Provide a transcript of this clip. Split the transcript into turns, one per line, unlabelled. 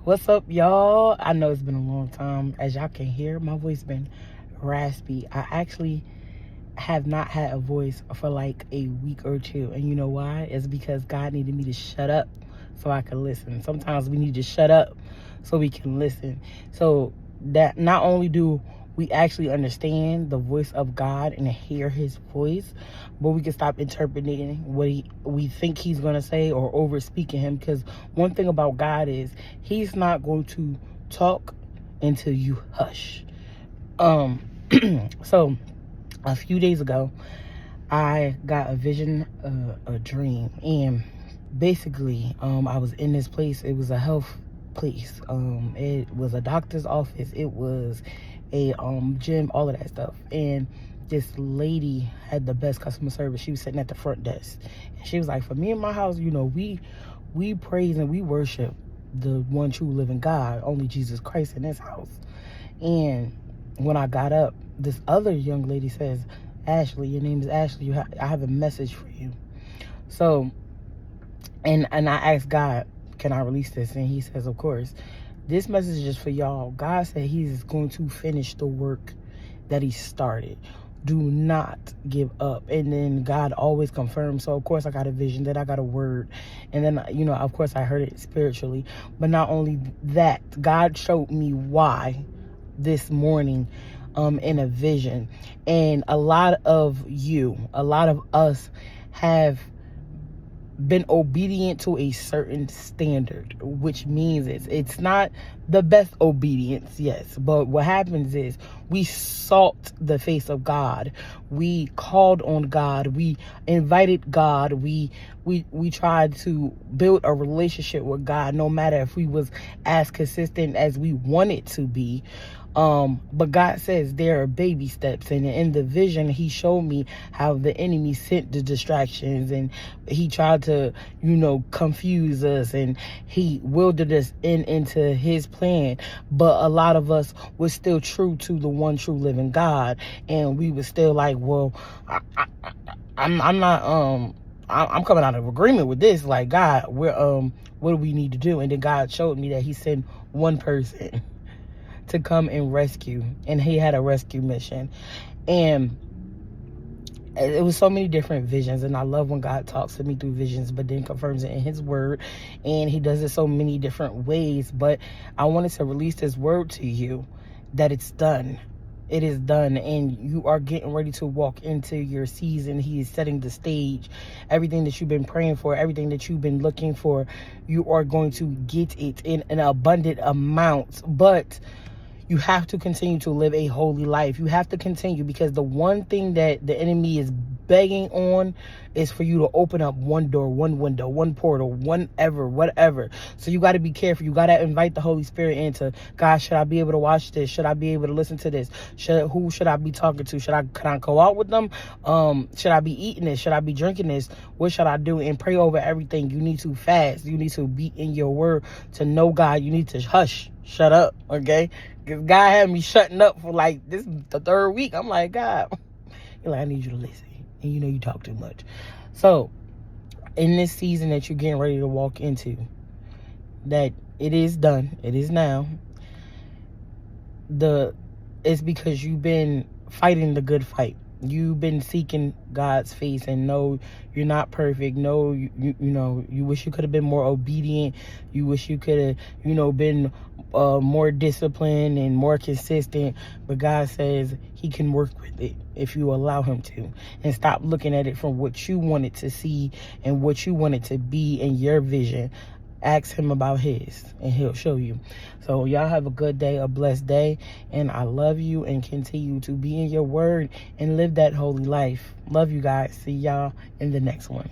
What's up, y'all? I know it's been a long time. As y'all can hear, my voice been raspy. I actually have not had a voice for like a week or two. And you know why? It's because God needed me to shut up so I could listen. Sometimes we need to shut up so we can listen. So that not only do we actually understand the voice of God and hear his voice, but we can stop interpreting what we think he's going to say or over speaking him. Because one thing about God is he's not going to talk until you hush. So a few days ago, I got a vision, a dream, and basically, I was in this place. It was a health place. It was a doctor's office. It was a gym, all of that stuff. And this lady had the best customer service. She was sitting at the front desk, and she was like, "For me and my house, you know, we praise and we worship the one true living God, only Jesus Christ in this house." And when I got up, this other young lady says, "Ashley, your name is Ashley. I have a message for you." So, and I asked God, "Can I release this?" And he says, "Of course. This message is just for y'all. God said he's going to finish the work that he started. Do not give up." And then God always confirms. So, of course, I got a vision, then I got a word. And then, you know, of course, I heard it spiritually. But not only that, God showed me why this morning in a vision. And a lot of us have been obedient to a certain standard, which means it's not the best obedience, yes, but what happens is we sought the face of God, we called on God, we invited God, we tried to build a relationship with God, no matter if we was as consistent as we wanted to be. But God says there are baby steps, and in the vision he showed me how the enemy sent the distractions, and he tried to, you know, confuse us, and he wildered us into his plan. But a lot of us were still true to the one true living God, and we were still like, well, I'm not I'm coming out of agreement with this. Like, God, what do we need to do? And then God showed me that he sent one person to come and rescue, and he had a rescue mission. And it was so many different visions, and I love when God talks to me through visions but then confirms it in his word, and he does it so many different ways. But I wanted to release this word to you that it's done. It is done, and you are getting ready to walk into your season. He is setting the stage. Everything that you've been praying for, everything that you've been looking for, you are going to get it in an abundant amount. But you have to continue to live a holy life. You have to continue, because the one thing that the enemy is begging on is for you to open up one door, one window, one portal, whatever. So you got to be careful. You got to invite the Holy Spirit into, God, should I be able to watch this? Should I be able to listen to this? Who should I be talking to? Can I go out with them? Should I be eating this? Should I be drinking this? What should I do? And pray over everything. You need to fast. You need to be in your word to know God. You need to shut up, okay? Because God had me shutting up for like this the third week. I'm like, God, you're like, I need you to listen. And you know you talk too much. So in this season that you're getting ready to walk into, that it is done. It is now. It's because you've been fighting the good fight. You've been seeking God's face, and no, you're not perfect. No, you know, you wish you could have been more obedient. You wish you could have, you know, been more disciplined and more consistent. But God says he can work with it if you allow him to, and stop looking at it from what you wanted to see and what you wanted to be in your vision. Ask him about his, and he'll show you. So y'all have a good day, a blessed day, and I love you, and continue to be in your word and live that holy life. Love you guys. See y'all in the next one.